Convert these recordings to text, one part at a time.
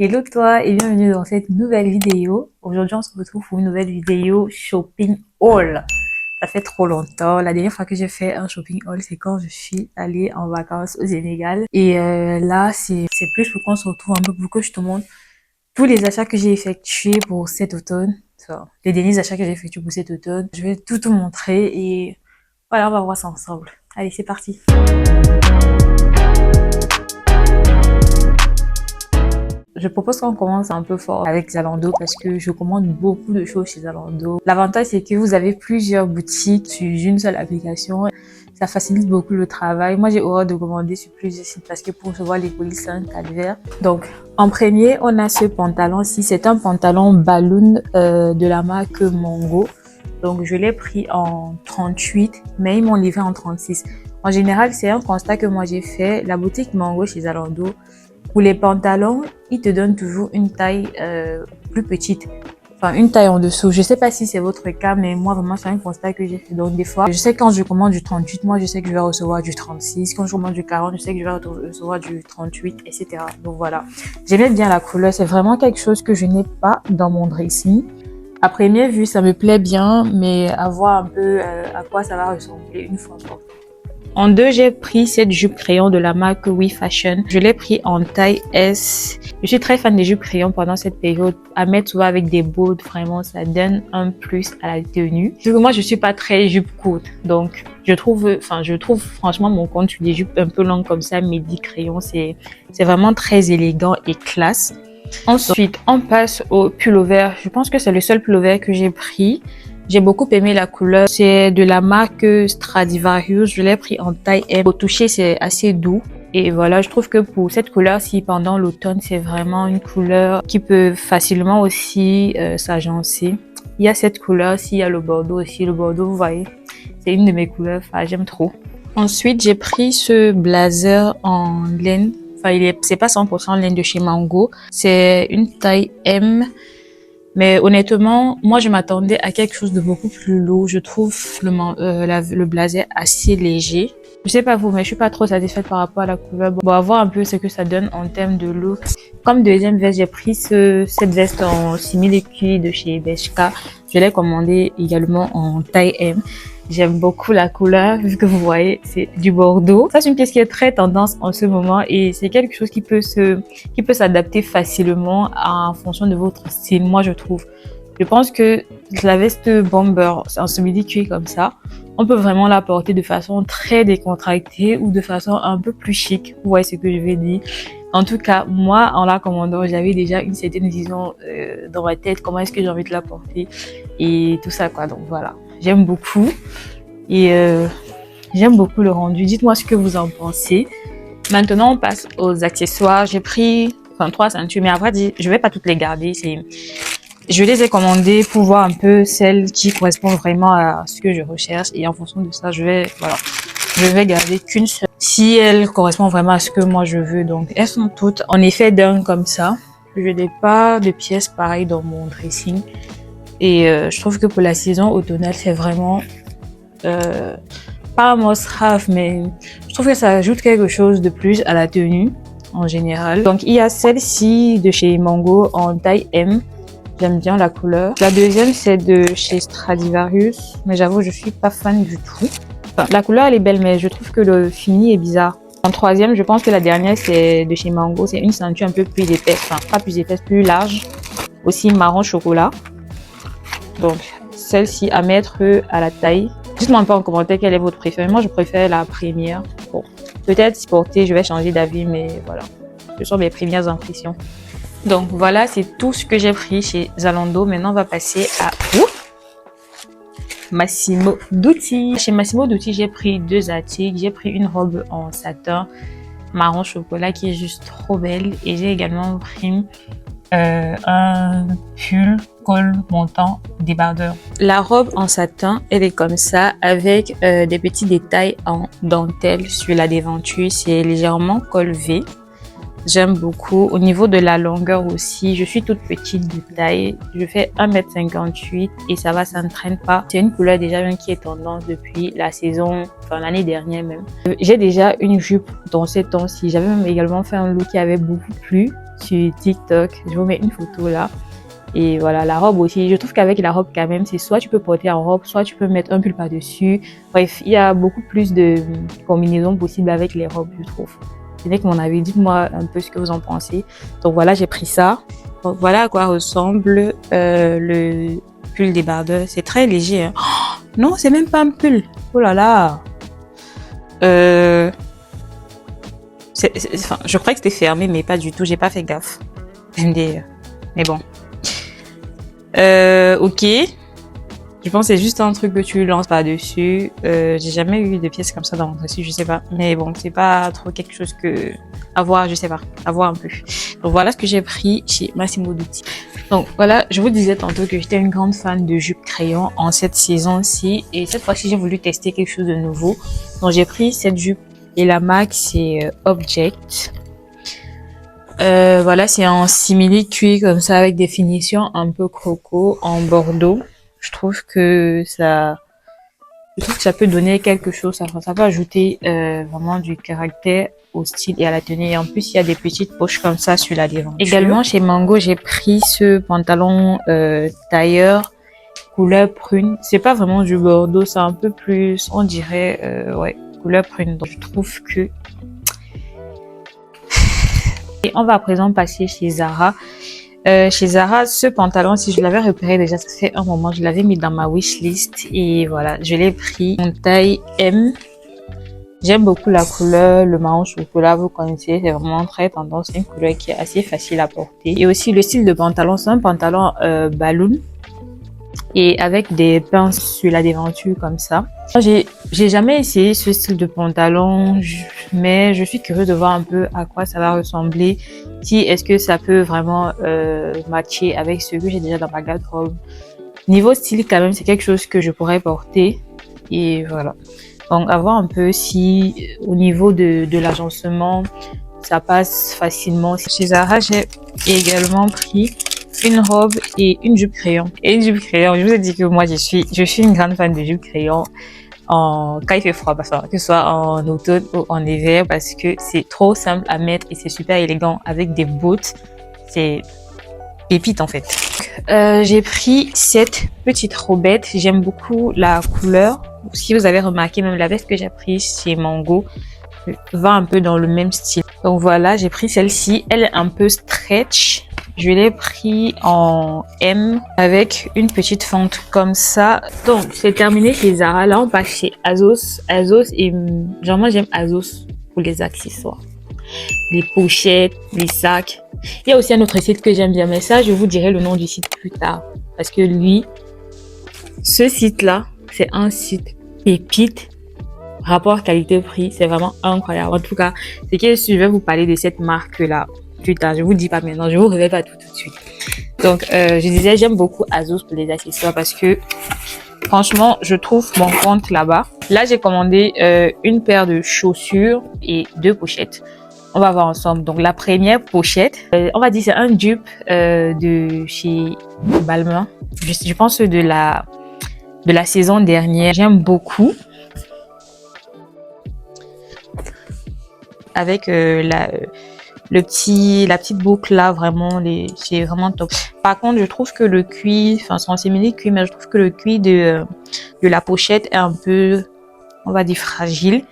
Hello toi et bienvenue dans cette nouvelle vidéo. Aujourd'hui on se retrouve pour une nouvelle vidéo shopping haul. Ça fait trop longtemps. La dernière fois que j'ai fait un shopping haul, c'est quand je suis allée en vacances au Sénégal. Et là, c'est plus pour qu'on se retrouve un peu pour que je te montre tous les achats que j'ai effectués pour cet automne. Enfin, les derniers achats que j'ai effectués pour cet automne. Je vais tout te montrer et voilà, on va voir ça ensemble. Allez, c'est parti. Je propose qu'on commence un peu fort avec Zalando parce que je commande beaucoup de choses chez Zalando. L'avantage, c'est que vous avez plusieurs boutiques sur une seule application. Ça facilite beaucoup le travail. Moi, j'ai horreur de commander sur plusieurs sites parce que pour recevoir les colis, c'est un calvaire. Donc, en premier, on a ce pantalon-ci. C'est un pantalon balloon de la marque Mango. Donc, je l'ai pris en 38, mais ils m'ont livré en 36. En général, c'est un constat que moi j'ai fait. La boutique Mango chez Zalando, pour les pantalons, ils te donnent toujours une taille plus petite. Enfin, une taille en dessous. Je sais pas si c'est votre cas, mais moi, vraiment, c'est un constat que j'ai fait. Donc, des fois, je sais que quand je commande du 38, moi, je sais que je vais recevoir du 36. Quand je commande du 40, je sais que je vais recevoir du 38, etc. Donc, voilà. J'aimais bien la couleur. C'est vraiment quelque chose que je n'ai pas dans mon dressing. À première vue, ça me plaît bien, mais à voir un peu à quoi ça va ressembler une fois porté. En deux, j'ai pris cette jupe crayon de la marque We Fashion. Je l'ai pris en taille S. Je suis très fan des jupes crayon pendant cette période. À mettre souvent avec des bottes, vraiment, ça donne un plus à la tenue. Parce que moi, je suis pas très jupe courte. Donc, je trouve franchement mon compte sur des jupes un peu longues comme ça, midi crayon, c'est vraiment très élégant et classe. Ensuite, on passe au pullover. Je pense que c'est le seul pullover que j'ai pris. J'ai beaucoup aimé la couleur. C'est de la marque Stradivarius. Je l'ai pris en taille M. Au toucher, c'est assez doux. Et voilà, je trouve que pour cette couleur-ci, pendant l'automne, c'est vraiment une couleur qui peut facilement aussi s'agencer. Il y a cette couleur-ci, il y a le bordeaux aussi. Le bordeaux, vous voyez, c'est une de mes couleurs. Enfin, j'aime trop. Ensuite, j'ai pris ce blazer en laine. Enfin, c'est pas 100% laine de chez Mango. C'est une taille M. Mais honnêtement, moi, je m'attendais à quelque chose de beaucoup plus lourd. Je trouve le blazer assez léger. Je sais pas vous, mais je suis pas trop satisfaite par rapport à la couleur. Bon, on va voir un peu ce que ça donne en termes de look. Comme deuxième veste, j'ai pris cette veste en simili-cuir de chez Bershka. Je l'ai commandée également en taille M. J'aime beaucoup la couleur, vu que vous voyez, c'est du bordeaux. Ça, c'est une pièce qui est très tendance en ce moment et c'est quelque chose qui peut s'adapter facilement en fonction de votre style, moi, je trouve. Je pense que la veste bomber, en simili-cuir comme ça, on peut vraiment la porter de façon très décontractée ou de façon un peu plus chic. Vous voyez ce que je vais dire. En tout cas, moi, en la commandant, j'avais déjà une certaine vision dans ma tête, comment est-ce que j'ai envie de la porter et tout ça, quoi. Donc, voilà. J'aime beaucoup et j'aime beaucoup le rendu. Dites-moi ce que vous en pensez. Maintenant, on passe aux accessoires. J'ai pris 3 ceintures, mais après, je vais pas toutes les garder. Je les ai commandées pour voir un peu celles qui correspondent vraiment à ce que je recherche et en fonction de ça, je vais garder qu'une seule si elle correspond vraiment à ce que moi je veux. Donc, elles sont toutes en effet d'un comme ça. Je n'ai pas de pièces pareilles dans mon dressing. Et je trouve que pour la saison automnale, c'est vraiment pas un must-have, mais je trouve que ça ajoute quelque chose de plus à la tenue en général. Donc il y a celle-ci de chez Mango en taille M. J'aime bien la couleur. La deuxième, c'est de chez Stradivarius, mais j'avoue, je suis pas fan du tout. Enfin, la couleur, elle est belle, mais je trouve que le fini est bizarre. En troisième, je pense que la dernière, c'est de chez Mango. C'est une ceinture un peu plus épaisse, enfin pas plus épaisse, plus large. Aussi marron chocolat. Donc, celle-ci à mettre à la taille. Dites-moi un peu en commentaire quelle est votre préférée. Moi, je préfère la première. Bon, peut-être si portée, je vais changer d'avis, mais voilà. Ce sont mes premières impressions. Donc, voilà, c'est tout ce que j'ai pris chez Zalando. Maintenant, on va passer à Massimo Dutti. Chez Massimo Dutti, j'ai pris 2 articles. J'ai pris une robe en satin marron chocolat qui est juste trop belle. Et j'ai également pris un pull col montant débardeur. La robe en satin, elle est comme ça avec des petits détails en dentelle sur la déventure. C'est légèrement col V. J'aime beaucoup. Au niveau de la longueur aussi, je suis toute petite de taille. Je fais 1m58 et ça va, ça ne traîne pas. C'est une couleur déjà même qui est tendance depuis la saison, enfin l'année dernière même. J'ai déjà une jupe dans ces temps-ci. J'avais même également fait un look qui avait beaucoup plu. sur TikTok. Je vous mets une photo là. Et voilà, la robe aussi. Je trouve qu'avec la robe quand même, c'est soit tu peux porter en robe, soit tu peux mettre un pull par-dessus. Bref, il y a beaucoup plus de combinaisons possibles avec les robes, je trouve. Ce n'est que mon avis. Dites-moi un peu ce que vous en pensez. Donc voilà, j'ai pris ça. Donc voilà à quoi ressemble le pull débardeur. C'est très léger. Hein. Oh, non, c'est même pas un pull. Oh là là. Enfin, je croyais que c'était fermé, mais pas du tout. J'ai pas fait gaffe. Mais bon. Ok. Je pense que c'est juste un truc que tu lances par-dessus. J'ai jamais eu de pièces comme ça dans mon dessus, je sais pas. Mais bon, c'est pas trop quelque chose que... à voir, je sais pas. À voir un peu. Donc voilà ce que j'ai pris chez Massimo Dutti. Donc voilà, je vous disais tantôt que j'étais une grande fan de jupes crayon en cette saison-ci. Et cette fois-ci, j'ai voulu tester quelque chose de nouveau. Donc j'ai pris cette jupe et la marque, c'est Object. Voilà, c'est en simili cuir comme ça avec des finitions un peu croco en bordeaux. Je trouve que ça peut donner quelque chose. Ça peut ajouter vraiment du caractère au style et à la tenue. Et en plus, il y a des petites poches comme ça sur la devanture. Également, chez Mango, j'ai pris ce pantalon tailleur couleur prune. C'est pas vraiment du bordeaux, c'est un peu plus, on dirait, ouais, couleur prune. Donc, je trouve que... Et on va à présent passer chez Zara. Chez Zara, ce pantalon, si je l'avais repéré déjà, ça fait un moment, je l'avais mis dans ma wishlist et voilà, je l'ai pris en taille M. J'aime beaucoup la couleur, le marron chocolat, vous connaissez, c'est vraiment très tendance, c'est une couleur qui est assez facile à porter. Et aussi le style de pantalon, c'est un pantalon balloon et avec des pinces sur la devanture comme ça. J'ai jamais essayé ce style de pantalon, mais je suis curieuse de voir un peu à quoi ça va ressembler. Si est-ce que ça peut vraiment matcher avec ce que j'ai déjà dans ma garde-robe. Niveau style quand même, c'est quelque chose que je pourrais porter et voilà. Donc à voir un peu si au niveau de l'agencement ça passe facilement. Chez Zara, j'ai également pris une robe et une jupe crayon. Et une jupe crayon, je vous ai dit que moi je suis une grande fan de jupe crayon quand il fait froid, parce que ce soit en automne ou en hiver, parce que c'est trop simple à mettre et c'est super élégant avec des bottes. C'est pépite en fait. J'ai pris cette petite robette. J'aime beaucoup la couleur. Si vous avez remarqué, même la veste que j'ai prise chez Mango va un peu dans le même style. Donc voilà, j'ai pris celle-ci. Elle est un peu stretch. Je l'ai pris en M avec une petite fente comme ça. Donc, c'est terminé chez Zara. Là, on passe chez Azos. Azos, et genre, moi, j'aime Azos pour les accessoires. Les pochettes, les sacs. Il y a aussi un autre site que j'aime bien, mais ça, je vous dirai le nom du site plus tard. Parce que lui, ce site-là, c'est un site pépite. Rapport qualité-prix, c'est vraiment incroyable. En tout cas, c'est que je vais vous parler de cette marque-là plus tard. Je vous dis pas maintenant, je vous révèle pas tout de suite. Donc, je disais, j'aime beaucoup Azos pour les accessoires parce que franchement, je trouve mon compte là-bas. Là, j'ai commandé une paire de chaussures et 2 pochettes. On va voir ensemble. Donc, la première pochette, on va dire c'est un dupe de chez Balmain. Je pense de la saison dernière. J'aime beaucoup. Avec la petite boucle là, vraiment, c'est vraiment top. Par contre, je trouve que le cuir, enfin, c'est en simili-cuir, mais je trouve que le cuir de la pochette est un peu, on va dire, fragile.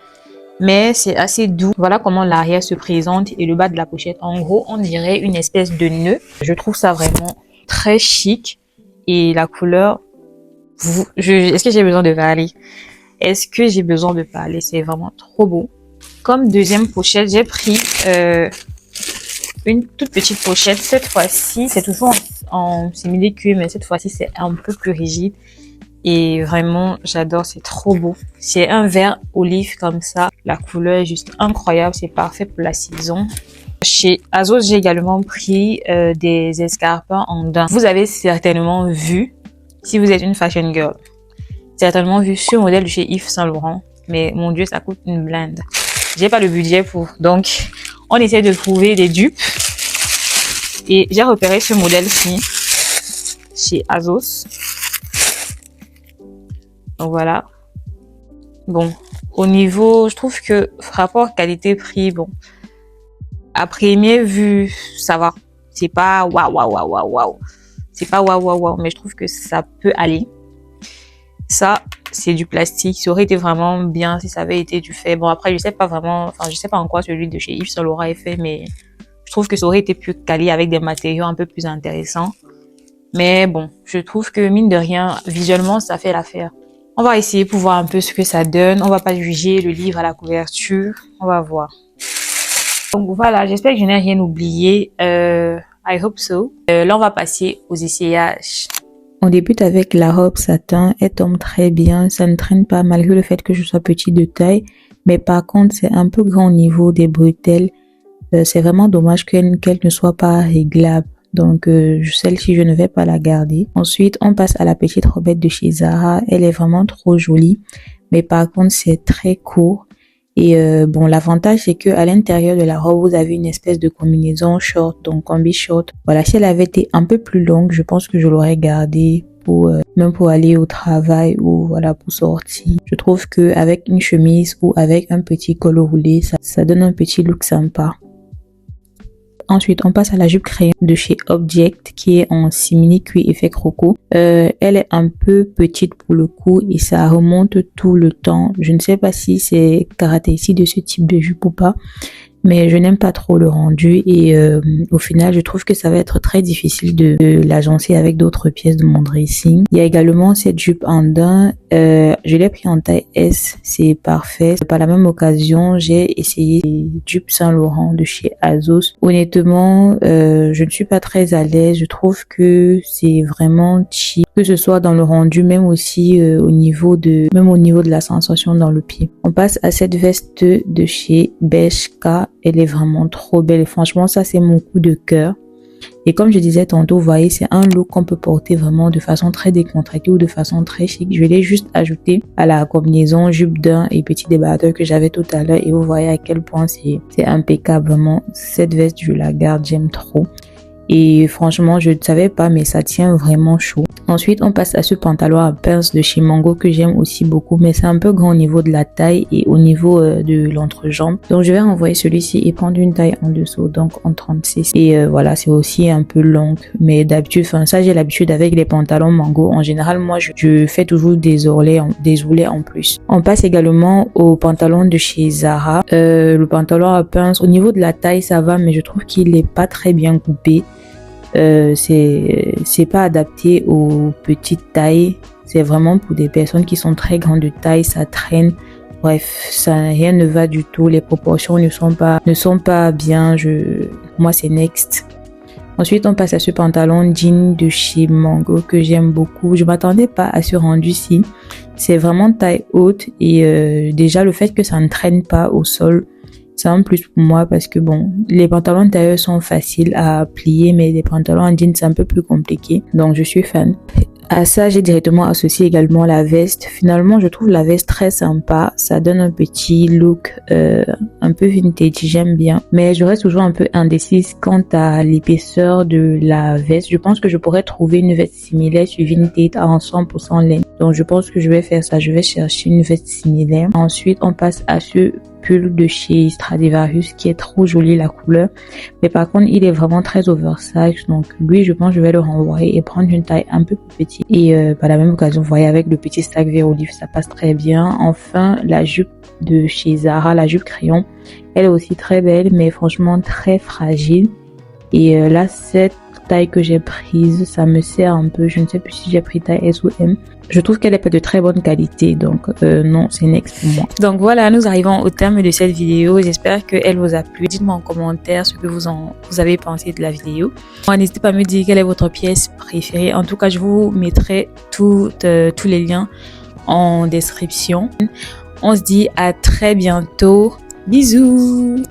Mais c'est assez doux. Voilà comment l'arrière se présente et le bas de la pochette. En gros, on dirait une espèce de nœud. Je trouve ça vraiment très chic. Et la couleur, est-ce que j'ai besoin de parler? Est-ce que j'ai besoin de parler? C'est vraiment trop beau. Comme deuxième pochette, j'ai pris une toute petite pochette. Cette fois-ci, c'est toujours en simili-cuir, mais cette fois-ci, c'est un peu plus rigide. Et vraiment, j'adore, c'est trop beau. C'est un vert olive comme ça. La couleur est juste incroyable, c'est parfait pour la saison. Chez Azos, j'ai également pris des escarpins en daim. Vous avez certainement vu, si vous êtes une fashion girl, certainement vu ce modèle de chez Yves Saint Laurent. Mais mon Dieu, ça coûte une blinde. J'ai pas le budget pour. Donc, on essaie de trouver des dupes. Et j'ai repéré ce modèle-ci chez Azos. Donc voilà. Bon, au niveau, je trouve que rapport qualité-prix, bon, à première vue, ça va. C'est pas waouh, waouh, waouh, waouh, waouh. C'est pas waouh, waouh, waouh, mais je trouve que ça peut aller. Ça, c'est du plastique. Ça aurait été vraiment bien si ça avait été du fait. Bon, après, je sais pas en quoi celui de chez Yves Saint Laurent est fait, mais je trouve que ça aurait été plus quali avec des matériaux un peu plus intéressants. Mais bon, je trouve que mine de rien, visuellement, ça fait l'affaire. On va essayer pour voir un peu ce que ça donne. On va pas juger le livre à la couverture. On va voir. Donc voilà, j'espère que je n'ai rien oublié. I hope so. Là, on va passer aux essayages. On débute avec la robe satin. Elle tombe très bien. Ça ne traîne pas malgré le fait que je sois petit de taille. Mais par contre, c'est un peu grand au niveau des bretelles. C'est vraiment dommage qu'elle ne soit pas réglable. Donc, celle-ci, je ne vais pas la garder. Ensuite, on passe à la petite robette de chez Zara. Elle est vraiment trop jolie. Mais par contre, c'est très court. Et bon, l'avantage, c'est que à l'intérieur de la robe, vous avez une espèce de combinaison short, donc combi short. Voilà, si elle avait été un peu plus longue, je pense que je l'aurais gardée pour même pour aller au travail ou voilà pour sortir. Je trouve que avec une chemise ou avec un petit col roulé, ça donne un petit look sympa. Ensuite, on passe à la jupe crayon de chez Object qui est en simili cuir effet croco. Elle est un peu petite pour le coup et ça remonte tout le temps. Je ne sais pas si c'est caractéristique de ce type de jupe ou pas, mais je n'aime pas trop le rendu et au final, je trouve que ça va être très difficile de l'agencer avec d'autres pièces de mon dressing. Il y a également cette jupe en daim. Je l'ai pris en taille S, c'est parfait. Par la même occasion, j'ai essayé les jupes Saint Laurent de chez Azos. Honnêtement, je ne suis pas très à l'aise. Je trouve que c'est vraiment cheap, que ce soit dans le rendu, même aussi au niveau de la sensation dans le pied. On passe à cette veste de chez Bershka. Elle est vraiment trop belle et franchement, ça c'est mon coup de cœur. Et comme je disais tantôt, vous voyez, c'est un look qu'on peut porter vraiment de façon très décontractée ou de façon très chic. Je l'ai juste ajouté à la combinaison jupe daim et petit débardeur que j'avais tout à l'heure et vous voyez à quel point c'est impeccable. Vraiment, cette veste, je la garde, j'aime trop. Et franchement, je ne savais pas, mais ça tient vraiment chaud. Ensuite, on passe à ce pantalon à pince de chez Mango que j'aime aussi beaucoup, mais c'est un peu grand au niveau de la taille et au niveau de l'entrejambe. Donc, je vais renvoyer celui-ci et prendre une taille en dessous, donc en 36. Et voilà, c'est aussi un peu long, mais d'habitude, ça j'ai l'habitude avec les pantalons Mango. En général, moi, je fais toujours des ourlets en plus. On passe également au pantalon de chez Zara. Le pantalon à pince, au niveau de la taille, ça va, mais je trouve qu'il est pas très bien coupé. C'est pas adapté aux petites tailles, c'est vraiment pour des personnes qui sont très grandes de taille, ça traîne. Bref, rien ne va du tout, les proportions ne sont pas bien. Moi c'est next. Ensuite, on passe à ce pantalon jean de chez Mango que j'aime beaucoup. Je m'attendais pas à ce rendu-ci. C'est vraiment taille haute et déjà le fait que ça ne traîne pas au sol, c'est un plus pour moi parce que bon, les pantalons intérieurs sont faciles à plier, mais les pantalons en jean c'est un peu plus compliqué. Donc je suis fan. À ça, j'ai directement associé également la veste. Finalement, je trouve la veste très sympa. Ça donne un petit look un peu vintage, j'aime bien. Mais je reste toujours un peu indécise quant à l'épaisseur de la veste. Je pense que je pourrais trouver une veste similaire sur Vinted en 100% laine. Donc je pense que je vais faire ça. Je vais chercher une veste similaire. Ensuite, on passe à ce pull de chez Stradivarius qui est trop joli la couleur. Mais par contre, il est vraiment très oversize. Donc lui, je pense que je vais le renvoyer et prendre une taille un peu plus petite. Et par la même occasion, vous voyez, avec le petit sac vert olive, ça passe très bien. Enfin, la jupe de chez Zara, la jupe crayon, elle est aussi très belle, mais franchement très fragile. Et là, cette taille que j'ai prise, ça me sert un peu. Je ne sais plus si j'ai pris taille S ou M. Je trouve qu'elle est pas de très bonne qualité, donc non, c'est next pour moi. Donc voilà, nous arrivons au terme de cette vidéo. J'espère qu'elle vous a plu. Dites-moi en commentaire ce que vous avez pensé de la vidéo. N'hésitez pas à me dire quelle est votre pièce préférée. En tout cas, je vous mettrai tous les liens en description. On se dit à très bientôt. Bisous!